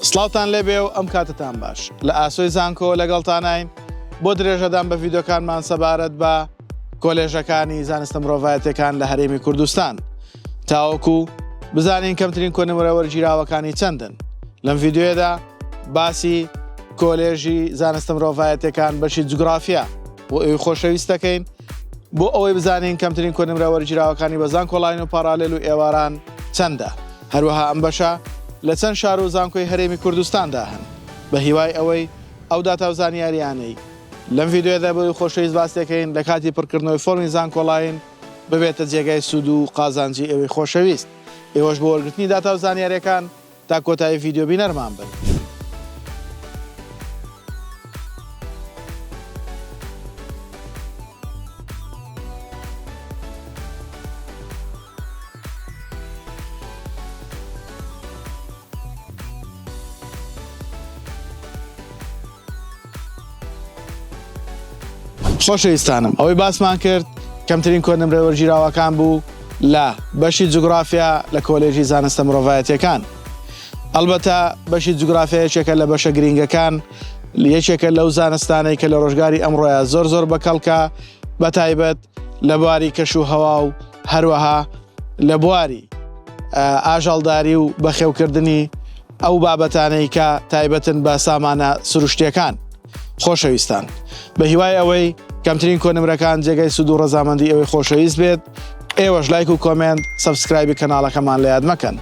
سڵاوتان لێبێ و ئەم کاتتان باش لە ئاسۆی زانکۆ لەگەڵتانین بۆ درێژەدان بە ڤیدۆکانمان سەبارەت بە کۆلێژەکانی زانستە مرۆڤایەتیەکان لە هەرێمی کوردستان تاوەکو بزانین کەمترین کۆنمرە وەرگیراوەکانی چەندن. لەم ڤیدۆیەدا باسی کۆلێژی زانستە مرۆڤایەتیەکان بەشی جوگرافیا بۆ ئەوی خۆشەویست دەکەین بۆ ئەوەی بزانین کەمترین کۆنمرە وەرگیراوەکانی بە زانکۆڵاین و پارالێل و ئێواران چەندە. هەروەها ئەم بەشە لە چەند شار و زانکۆی هەرێمی کوردستاندا هەن بە هیوای ئەوەی ئەو داتا و زانیاریانەی لەم ڤیدۆیەدا بۆی خۆشەویست باس دەکەین لە کاتی پڕکردنەوەی فۆرمی زانکۆڵاین ببێتە جێگای سوود و قازانجی ئەوەی خۆشەویست. ئێوەش بۆ وەرگرتنی داتا و زانیاریەکان تا کۆتایی ڤیدۆ بینەرمان بن. خۆشەویستانم ئەوەی باسمان کرد کەمترین کۆنمرە وەرگیراوەکان بوو لە بەشی جوگرافیا لە کۆلێژی زانستە مرۆڤایەتیەکان. ئەلبەتە بەشی جوگرافیا یەکێکە لە بەشە گرینگەکان یەکێکە لەو زانستانەی کە لە ڕۆژگاری ئەمڕۆیە زۆر بەکەڵکە بە تایبەت لە بواری کەش و هەوا و هەروەها لە بواری ئاژەڵداری و بەخێوکردنی ئەو بابەتانەی کە تایبەتن بە سامانە سروشتیەکان. خۆشەویستان بە هیوای ئەوەی کەمترین کۆنمرەکان جێگەی سوود و ڕەزامەندی ئەوەی خۆشەویست بێت ئێوەش لایک و کۆمنت سەبسکرایبی کەناڵەکەمان لە یاد مەکەن.